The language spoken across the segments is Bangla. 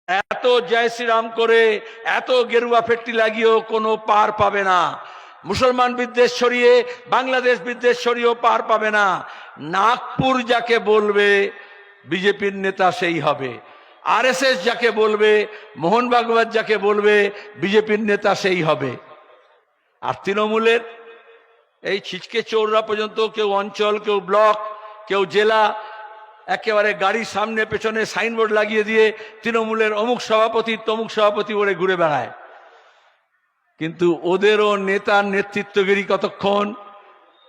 এত জয় শ্রীরাম করে এত গেরুয়া ফেট্টি লাগিয়েও কোনো পার পাবে না। মুসলমান বিদ্বেষ ছড়িয়ে বাংলাদেশ বিদ্বেষ ছড়িয়েও পার পাবে না। নাগপুর যাকে বলবে বিজেপির নেতা সেই হবে, আরএসএস যাকে বলবে, মোহন ভাগবত যাকে বলবে বিজেপির নেতা সেই হবে। আর তৃণমূলের এই ছিচকে চৌরা পর্যন্ত কেউ অঞ্চল, কেউ ব্লক, কেউ জেলা, একেবারে গাড়ির সামনে পেছনে সাইনবোর্ড লাগিয়ে দিয়ে তৃণমূলের অমুক সভাপতি তমুক সভাপতি বলে ঘুরে বেড়ায়। কিন্তু ওদেরও নেতার নেতৃত্বগিরি কতক্ষণ?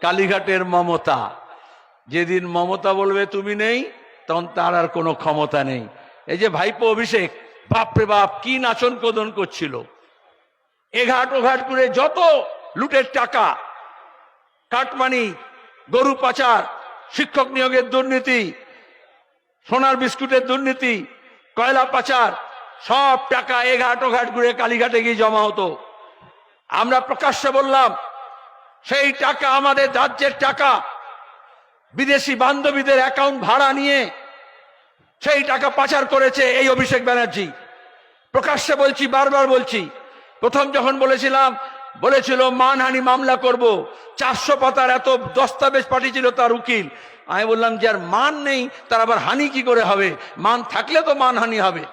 কালীঘাটের মমতা, যেদিন মমতা বলবে তুমি নেই, তখন তার আর কোনো ক্ষমতা নেই। এই যে ভাইপো অভিষেক, বাপরে বাপ কি নাচন কোদন করছিল, এঘাট ওঘাট করে যত লুটের টাকা, কাটমানি, গরু পাচার, শিক্ষক নিয়োগের দুর্নীতি, সোনার বিস্কুটের দুর্নীতি, কয়লা পাচার, সব টাকা এঘাট ওঘাট ঘুরে কালীঘাটে গিয়ে জমা হতো। আমরা প্রকাশ্যে বললাম সেই টাকা আমাদের রাজ্যের টাকা, বিদেশি বান্ধবীদের অ্যাকাউন্ট ভাড়া নিয়ে সেই টাকা পাচার করেছে এই অভিষেক ব্যানার্জি। প্রকাশ্যে বলছি, বারবার বলছি। প্রথম যখন বলেছিল মানহানি মামলা করব, 400 পাতার এত দস্তাবেজ পাঠিয়েছিল তার উকিল। আমি বললাম যার মান নেই তার আবার হানি কি করে হবে? মান থাকলে তো মানহানি হবে।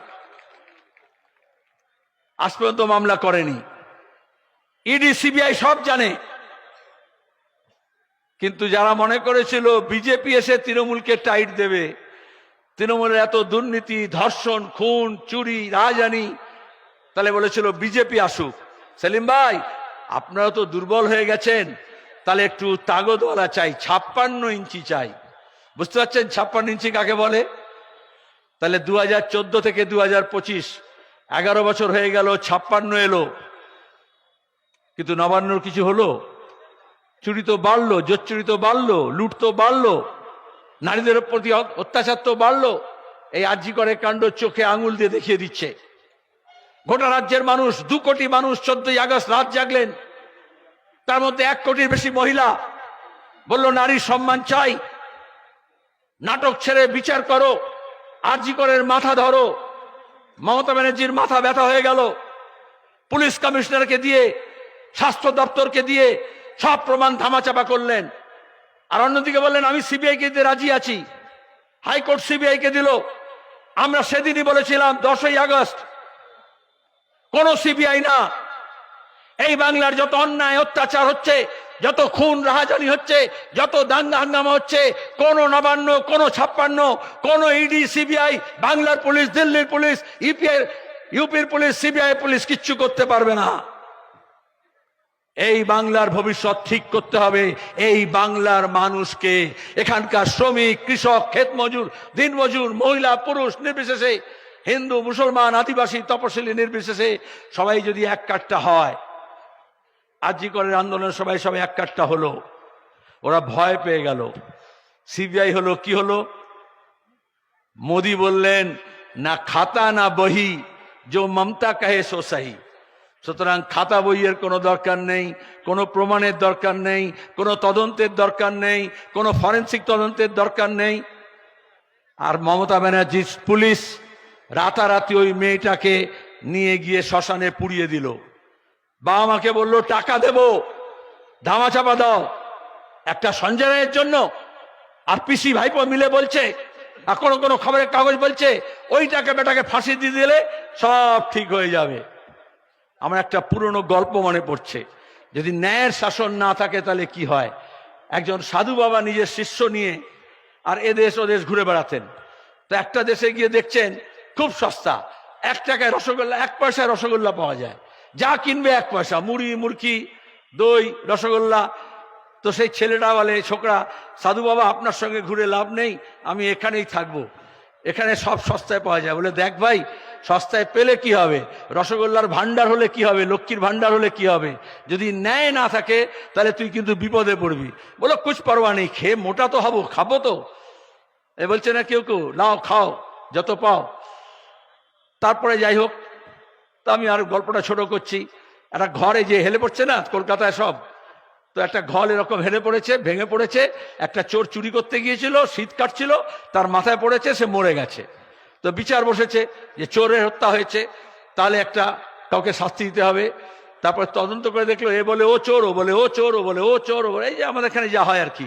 আজ পর্যন্ত মামলা করেনি। ইডি সিবিআই সব জানে। কিন্তু যারা মনে করেছিল বিজেপি এসে তৃণমূলকে টাইট দেবে, তৃণমূলের এত দুর্নীতি, ধর্ষণ, খুন, চুরি, রাজধানী, তাহলে বলেছিল বিজেপি আসুক। সেলিম ভাই, আপনারা তো দুর্বল হয়ে গেছেন, তাহলে একটু তাগতওয়ালা চাই, 56 ইঞ্চি চাই। বুঝতে পারছেন 56 ইঞ্চি কাকে বলে? তাহলে 2014 থেকে 2025 11 বছর হয়ে গেল, 56 এলো, কিন্তু নবান্নর কিছু হলো? চুরি তো বাড়লো, জোচ্চুরি তো বাড়লো, লুট তো বাড়লো, নারীদের প্রতি অত্যাচার তো বাড়লো। এই আরজি করে কাণ্ড চোখে আঙুল দিয়ে দেখিয়ে দিচ্ছে। গোটা রাজ্যের মানুষ, 2 কোটি মানুষ 14ই আগস্ট রাত জাগলেন। তার মধ্যে 1 কোটির বেশি মহিলা বলল নারীর সম্মান চাই, নাটক ছেড়ে বিচার করো, আরজি করের মাথা ধরো। মমতা ব্যানার্জির মাথা ব্যথা হয়ে গেল। পুলিশ কমিশনারকে দিয়ে, স্বাস্থ্য দপ্তরকে দিয়ে সব প্রমাণ ধামাচাপা করলেন। আর অন্যদিকে বললেন আমি সিবিআই কে দিতে রাজি আছি। হাইকোর্ট সিবিআই কে দিল। আমরা সেদিনই বলেছিলাম 10ই আগস্ট কোন সিবিআই না, এই বাংলার যত অন্যায় অত্যাচার হচ্ছে, যত খুন রাহাজানি হচ্ছে, যত দাঙ্গা হাঙ্গামা হচ্ছে, কোন নবান্ন, কোন 56, কোন ইডি সিবিআই, বাংলার পুলিশ, দিল্লির পুলিশ, ইউপির পুলিশ, সিবিআই পুলিশ কিচ্ছু করতে পারবে না। এই বাংলার ভবিষ্যৎ ঠিক করতে হবে এই বাংলার মানুষকে। এখানকার শ্রমিক, কৃষক, ক্ষেত মজুর, দিন মজুর, মহিলা পুরুষ নির্বিশেষে, হিন্দু মুসলমান, আদিবাসী তপশিলি নির্বিশেষে সবাই যদি এক কাট্টা হয়। আরজি করের আন্দোলনের সবাই এক কাট্টা হলো, ওরা ভয় পেয়ে গেল। সিবিআই হলো কি হলো? মোদি বললেন না খাতা না বহি, যে মমতা কাহে সো সহি। সুতরাং খাতা বইয়ের কোনো দরকার নেই, কোনো প্রমাণের দরকার নেই, কোনো তদন্তের দরকার নেই, কোনো ফরেন্সিক তদন্তের দরকার নেই। আর মমতা ব্যানার্জির পুলিশ রাতারাতি ওই মেয়েটাকে নিয়ে গিয়ে শ্মশানে পুড়িয়ে দিল। বাবা মাকে বললো টাকা দেব, ধামাচাপা দাও, একটা সঞ্জয় রায়ের জন্য। আর পিসি ভাইপো মিলে বলছে, আর কোনো খবরের কাগজ বলছে ওই টাকা বেটাকে ফাঁসি দিয়ে দিলে সব ঠিক হয়ে যাবে। আমার একটা পুরনো গল্প মনে পড়ছে। যদি ন্যায়ের শাসন না থাকে তাহলে কি হয়? একজন সাধু বাবা নিজের শিষ্য নিয়ে আর এদেশ ওদেশ ঘুরে বেড়াতেন। তো একটা দেশে গিয়ে দেখছেন খুব সস্তা, 1 টাকায় রসগোল্লা, 1 পয়সায় রসগোল্লা পাওয়া যায়, যা কিনবে 1 পয়সা, মুড়ি, মুরকি, দই, রসগোল্লা। তো সেই ছেলেটা বলে, ছোকরা, সাধু বাবা আপনার সঙ্গে ঘুরে লাভ নেই, আমি এখানেই থাকবো, এখানে সব সস্তায় পাওয়া যায়। বলে দেখ ভাই, সস্তায় পেলে কি হবে? রসগোল্লার ভান্ডার হলে কি হবে, লক্ষ্মীর ভান্ডার হলে কি হবে? যদি ন্যায় না থাকে তাহলে তুই কিন্তু বিপদে পড়বি। বলো কুছ পরোয়া নেই, খেয়ে মোটা তো হবো, খাবো তো। এ বলছে না কেউ নাও খাও যত পাও। তারপরে যাই হোক, তা আমি আর গল্পটা ছোট করছি। একটা ঘরে যে হেলে পড়ছে না কলকাতায় সব, তো একটা ঘর এরকম হেলে পড়েছে, ভেঙে পড়েছে। একটা চোর চুরি করতে গিয়েছিল, শীত কাটছিল, তার মাথায় পড়েছে, সে মরে গেছে। তো বিচার বসেছে যে চোরের হত্যা হয়েছে, তাহলে একটা কাউকে শাস্তি দিতে হবে। তারপর তদন্ত করে দেখলো এ বলে ও চোর, ও বলে ও চোর, ও বলে ও চোর, ও বলে এই যে আমাদের এখানে যা হয় আর কি।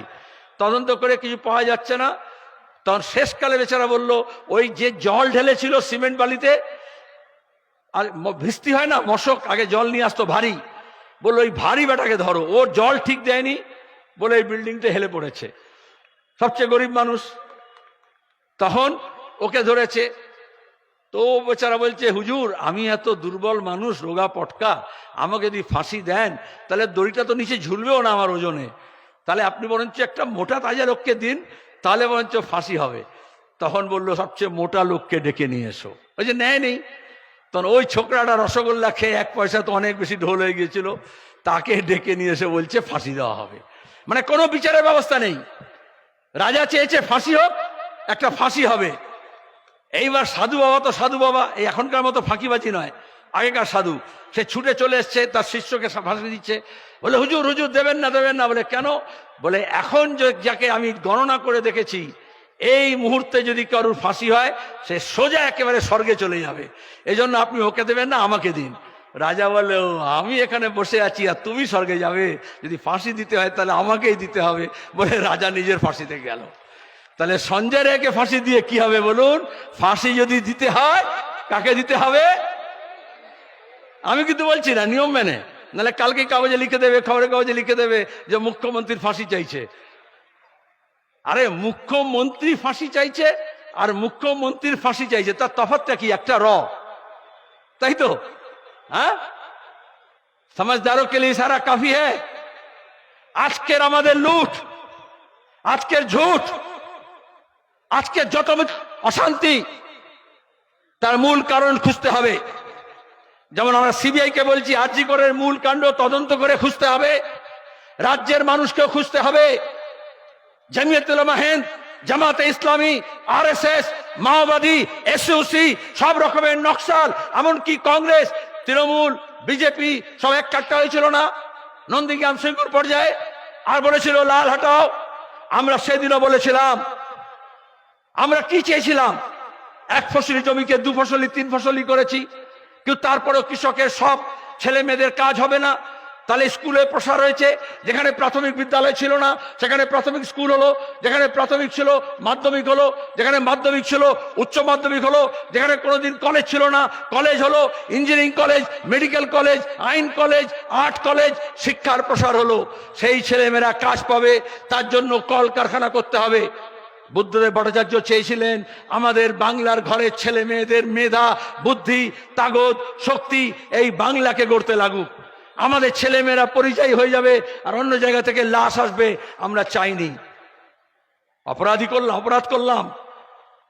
তদন্ত করে কিছু পাওয়া যাচ্ছে না। তখন শেষকালে বেচারা বলল ওই যে জল ঢেলেছিল সিমেন্ট বালিতে, আর ভিস্তি হয় না, মশক আগে জল নিয়ে আসতো ভারী, বললো ওই ভারী বেটাকে ধরো, ও জল ঠিক দেয়নি বলে এই বিল্ডিংটা হেলে পড়েছে, সবচেয়ে গরিব মানুষ। তখন ওকে ধরেছে। তো বেচারা বলছে হুজুর আমি এত দুর্বল মানুষ, রোগা পটকা, আমাকে যদি ফাঁসি দেন তাহলে দড়িটা তো নিচে ঝুলবেও না আমার ওজনে, তাহলে আপনি বরঞ্চ একটা মোটা তাজা লোককে দিন, তাহলে বরঞ্চ ফাঁসি হবে। তখন বললো সবচেয়ে মোটা লোককে ডেকে নিয়ে এসো। ওই যে নেয় নেই। তখন ওই ছোকরাটা রসগোল্লা খেয়ে 1 পয়সা তো অনেক বেশি ঢোল হয়ে গিয়েছিল, তাকে ডেকে নিয়ে এসে বলছে ফাঁসি দেওয়া হবে। মানে কোনো বিচারের ব্যবস্থা নেই। রাজা চেয়েছে ফাঁসি হোক, একটা ফাঁসি হবে। এইবার সাধু বাবা তো সাধু বাবা, এই এখনকার মতো ফাঁকিবাজি নয়, আগেকার সাধু, সে ছুটে চলে এসছে, তার শিষ্যকে ফাঁসি দিচ্ছে। বলে হুজুর হুজুর দেবেন না দেবেন না। বলে কেন? বলে এখন যাকে আমি গণনা করে দেখেছি, এই মুহূর্তে যদি কারুর ফাঁসি হয় সে সোজা একেবারে স্বর্গে চলে যাবে, এজন্য আপনি ওকে দেবেন না, আমাকে দিন। রাজা বলে ও আমি এখানে বসে আছি আর তুমি স্বর্গে যাবে, যদি ফাঁসি দিতে হয় তাহলে আমাকেই দিতে হবে। বলে রাজা নিজের ফাঁসিতে গেল। তাহলে সঞ্জয় রায়কে ফাঁসি দিয়ে কি হবে বলুন? ফাঁসি যদি দিতে হয় কাকে দিতে হবে? আমি কিন্তু বলছি না, নিয়ম মেনে, নাহলে কালকে কাগজে লিখে দেবে, খবরের কাগজে লিখে দেবে যে মুখ্যমন্ত্রীর ফাঁসি চাইছে। আরে মুখ্যমন্ত্রী ফাঁসি চাইছে আর মুখ্যমন্ত্রীর ফাঁসি চাইছে, তার তফাৎটা কি? একটা র, তাই তো? হ্যাঁ, समझदारों के लिए इशारा काफी है। আজকের আমাদের লুট, আজকের ঝুট, আজকের যত অশান্তি, তার মূল কারণ খুঁজতে হবে। যেমন আমরা সিবিআই কে বলছি আরজি করের মূল কাণ্ড তদন্ত করে খুঁজতে হবে, রাজ্যের মানুষকেও খুঁজতে হবে। জমিয়ত উলামা হিন্দ, জামাতে ইসলামী, আরএসএস, মাওবাদী, এসইউসি, সব রকমের নকশাল, এমনকি কংগ্রেস, তৃণমূল, বিজেপি সব এক কাট্টা হয়েছিল না নন্দীগ্রাম সিঙ্গুর পর্যায়ে, আর বলেছিল লাল হটাও। আমরা সেদিনও বলেছিলাম, আমরা কি চেয়েছিলাম? 1 ফসলি জমিকে 2 ফসলি 3 ফসলি করেছি, কিন্তু তারপরেও কৃষকের সব ছেলে মেয়েদের কাজ হবে না। তাহলে স্কুলে প্রসার হয়েছে, যেখানে প্রাথমিক বিদ্যালয় ছিল না সেখানে প্রাথমিক স্কুল হলো, যেখানে প্রাথমিক ছিল মাধ্যমিক হলো, যেখানে মাধ্যমিক ছিল উচ্চ মাধ্যমিক হলো, যেখানে কোনোদিন কলেজ ছিল না কলেজ হলো, ইঞ্জিনিয়ারিং কলেজ, মেডিকেল কলেজ, আইন কলেজ, আর্ট কলেজ, শিক্ষার প্রসার হলো। সেই ছেলেমেয়েরা কাজ পাবে, তার জন্য কলকারখানা করতে হবে। বুদ্ধদেব ভট্টাচার্য চেয়েছিলেন আমাদের বাংলার ঘরের ছেলে মেয়েদের মেধা, বুদ্ধি, তাগদ, শক্তি এই বাংলাকে গড়তে লাগুক। আমাদের ছেলেমেয়েরা পরিযায়ী হয়ে যাবে আর অন্য জায়গা থেকে লাশ আসবে, আমরা চাইনি। অপরাধ করলাম।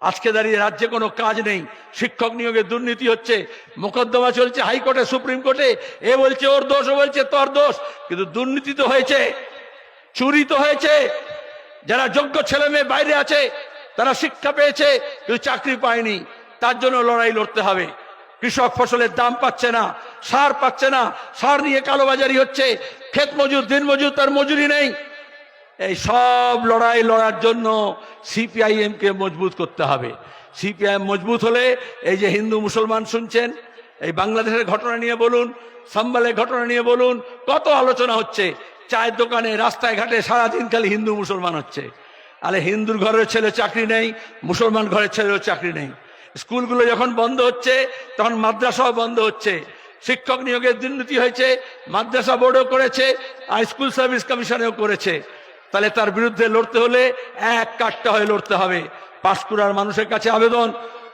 আজকে দাঁড়িয়ে রাজ্যে কোনো কাজ নেই, শিক্ষক নিয়োগে দুর্নীতি হচ্ছে, মোকদ্দমা চলছে হাইকোর্টে, সুপ্রিম কোর্টে, এ বলছে ওর দোষ, ও বলছে তোর দোষ, কিন্তু দুর্নীতি তো হয়েছে, চুরি তো হয়েছে। যারা যোগ্য ছেলে মেয়ে বাইরে আছে তারা শিক্ষা পেয়েছে কিন্তু চাকরি পায়নি, তার জন্য লড়াই লড়তে হবে। কৃষক ফসলের দাম পাচ্ছে না, সার পাচ্ছে না, সার নিয়ে কালোবাজারি হচ্ছে, ক্ষেত মজুর, দিন মজুর, তার মজুরি নেই। এই সব লড়াই লড়ার জন্য সিপিআইএম কে মজবুত করতে হবে। সিপিআইএম মজবুত হলে এই যে হিন্দু মুসলমান শুনছেন, এই বাংলাদেশের ঘটনা নিয়ে বলুন, সাম্বালের ঘটনা নিয়ে বলুন, কত আলোচনা হচ্ছে। চায়ের দোকানে, রাস্তায় ঘাটে সারাদিন খালি হিন্দু মুসলমান হচ্ছে। আরে হিন্দুর ঘরের ছেলে চাকরি নেই, মুসলমান ঘরের ছেলেও চাকরি নেই। স্কুলগুলো যখন বন্ধ হচ্ছে তখন মাদ্রাসাও বন্ধ হচ্ছে। শিক্ষক নিয়োগের দুর্নীতি হয়েছে, মাদ্রাসা বোর্ডও করেছে আর স্কুল সার্ভিস কমিশনেও করেছে। তাহলে তার বিরুদ্ধে লড়তে হলে এক কাট্টা হয়ে লড়তে হবে। পাঁশকুড়ার মানুষের কাছে আবেদন,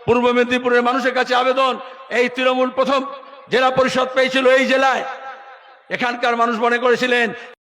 পূর্ব মেদিনীপুরের মানুষের কাছে আবেদন, এই তৃণমূল প্রথম জেলা পরিষদ পেয়েছিল এই জেলায়, এখানকার মানুষ মনে করেছিলেন